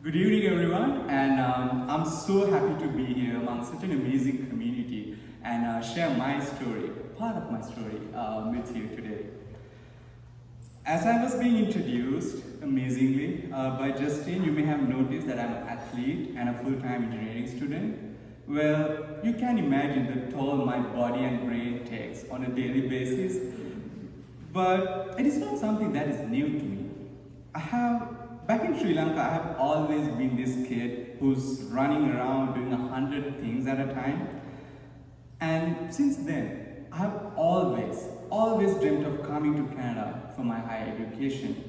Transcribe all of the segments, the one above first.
Good evening, everyone, and I'm so happy to be here among such an amazing community and share my story, part of my story, with you today. As I was being introduced amazingly by Justin, you may have noticed that I'm an athlete and a full-time engineering student. Well, you can imagine the toll my body and brain takes on a daily basis, but it is not something that is new to me. Back in Sri Lanka, I have always been this kid who's running around doing 100 things at a time. And since then, I have always dreamt of coming to Canada for my higher education.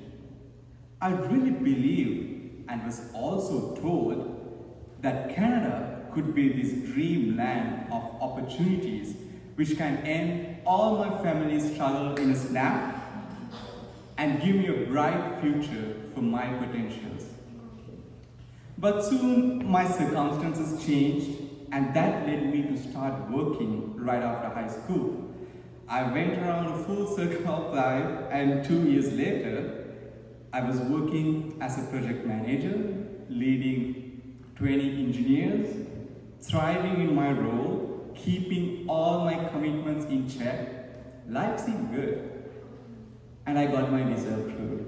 I really believed and was also told that Canada could be this dreamland of opportunities which can end all my family's struggle in a snap and give me a bright future for my potentials. But soon my circumstances changed, and that led me to start working right after high school. I went around a full circle of life, and 2 years later, I was working as a project manager, leading 20 engineers, thriving in my role, keeping all my commitments in check. Life seemed good, and I got my deserved food.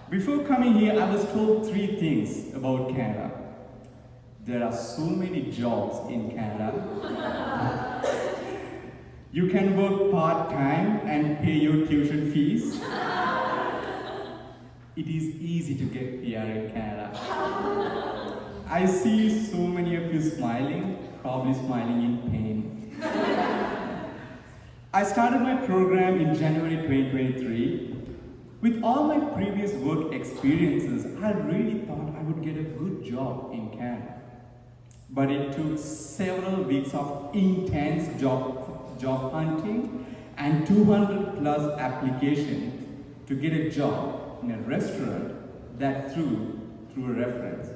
Before coming here, I was told 3 things about Canada. There are so many jobs in Canada. You can work part-time and pay your tuition fees. It is easy to get PR in Canada. I see so many of you smiling, probably smiling in pain. I started my program in January 2023. With all my previous work experiences, I really thought I would get a good job in Canada. But it took several weeks of intense job hunting and 200 plus applications to get a job in a restaurant that through a reference.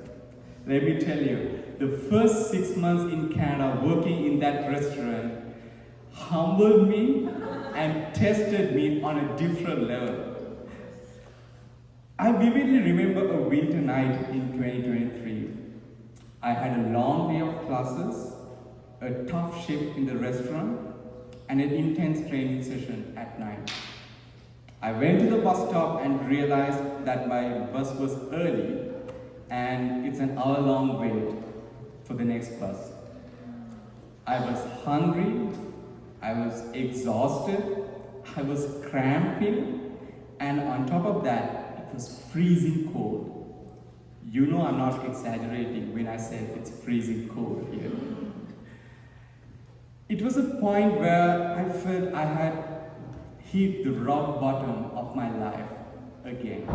Let me tell you, the first 6 months in Canada working in that restaurant humbled me and tested me on a different level. I vividly remember a winter night in 2023. I had a long day of classes, a tough shift in the restaurant, and an intense training session at night. I went to the bus stop and realized that my bus was early and it's an hour-long wait for the next bus. I was hungry, I was exhausted, I was cramping, and on top of that, it was freezing cold. You know I'm not exaggerating when I said it's freezing cold here. It was a point where I felt I had hit the rock bottom of my life again.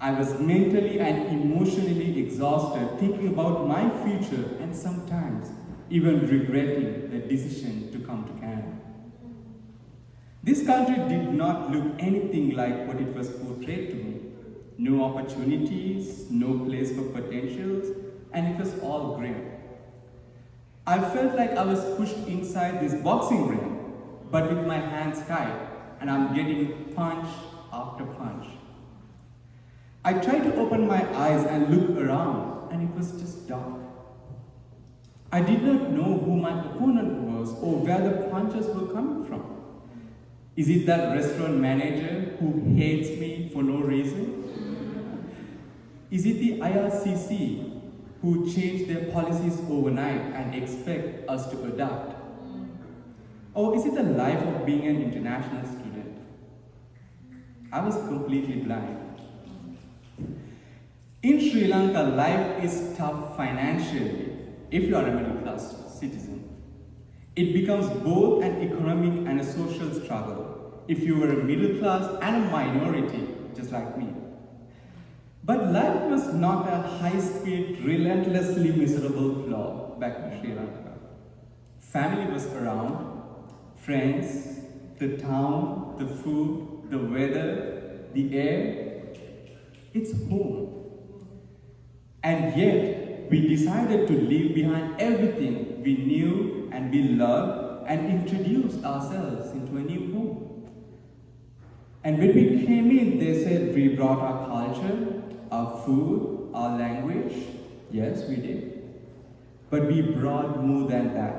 I was mentally and emotionally exhausted thinking about my future and sometimes even regretting the decision to come to Canada. This country did not look anything like what it was portrayed to me. No opportunities, no place for potentials, and it was all grim. I felt like I was pushed inside this boxing ring, but with my hands tied, and I'm getting punch after punch. I tried to open my eyes and look around, and it was just dark. I did not know who my opponent was or where the punches were coming from. Is it that restaurant manager who hates me for no reason? Is it the IRCC who changed their policies overnight and expect us to adapt? Or is it the life of being an international student? I was completely blind. In Sri Lanka, life is tough financially if you are a middle class citizen. It becomes both an economic and a social struggle if you were a middle class and a minority, just like me. But life was not a high-speed, relentlessly miserable flow back in Sri Lanka. Family was around, friends, the town, the food, the weather, the air. It's home. And yet, we decided to leave behind everything we knew and we loved and introduce ourselves into a new home. And when we came in, they said we brought our culture, our food, our language. Yes, we did. But we brought more than that.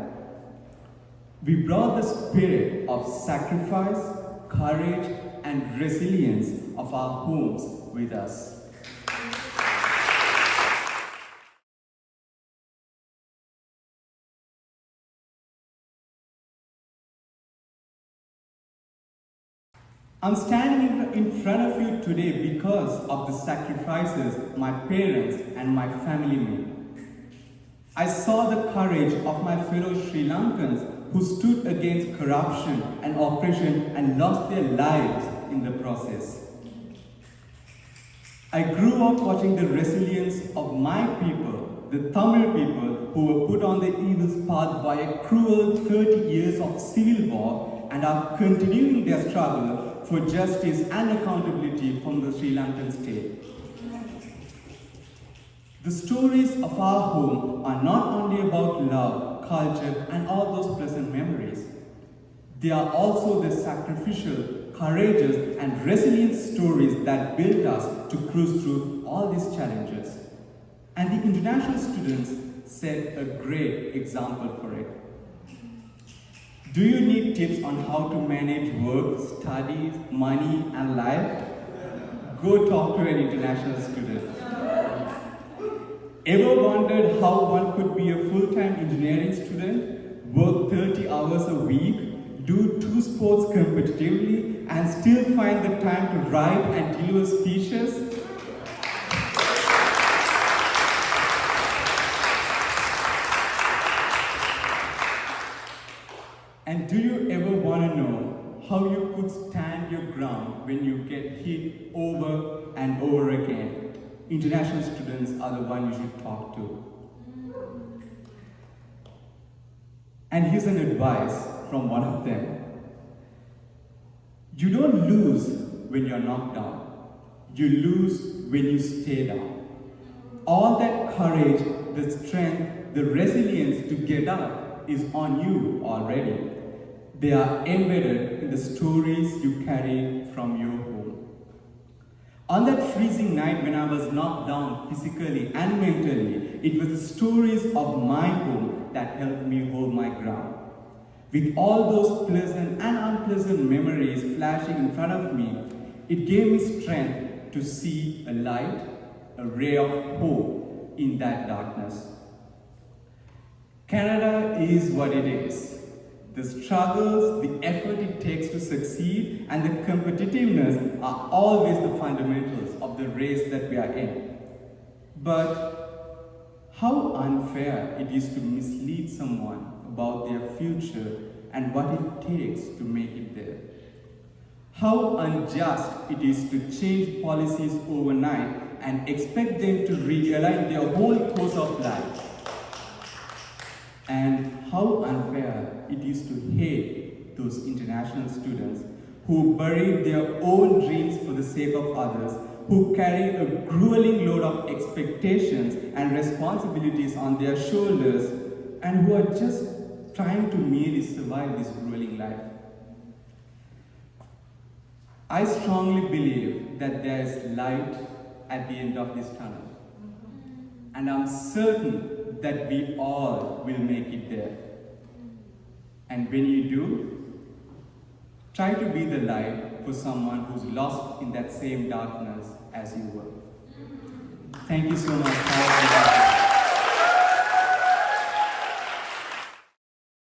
We brought the spirit of sacrifice, courage, and resilience of our homes with us. I'm standing in front of you today because of the sacrifices my parents and my family made. I saw the courage of my fellow Sri Lankans who stood against corruption and oppression and lost their lives in the process. I grew up watching the resilience of my people, the Tamil people, who were put on the evil's path by a cruel 30 years of civil war and are continuing their struggle for justice and accountability from the Sri Lankan state. The stories of our home are not only about love, culture, and all those pleasant memories. They are also the sacrificial, courageous, and resilient stories that built us to cruise through all these challenges. And the international students set a great example for it. Do you need tips on how to manage work, studies, money, and life? Go talk to an international student. Ever wondered how one could be a full-time engineering student, work 30 hours a week, do 2 sports competitively, and still find the time to write and deliver speeches? And do you ever want to know how you could stand your ground when you get hit over and over again? International students are the one you should talk to. And here's an advice from one of them. You don't lose when you're knocked down. You lose when you stay down. All that courage, the strength, the resilience to get up is on you already. They are embedded in the stories you carry from your home. On that freezing night when I was knocked down physically and mentally, it was the stories of my home that helped me hold my ground. With all those pleasant and unpleasant memories flashing in front of me, it gave me strength to see a light, a ray of hope in that darkness. Canada is what it is. The struggles, the effort it takes to succeed, and the competitiveness are always the fundamentals of the race that we are in. But how unfair it is to mislead someone about their future and what it takes to make it there. How unjust it is to change policies overnight and expect them to realign their whole course of life. And how unfair it is to hate those international students who buried their own dreams for the sake of others, who carry a grueling load of expectations and responsibilities on their shoulders, and who are just trying to merely survive this grueling life. I strongly believe that there is light at the end of this tunnel. And I'm certain that we all will make it there. And when you do, try to be the light for someone who's lost in that same darkness as you were. Thank you so much.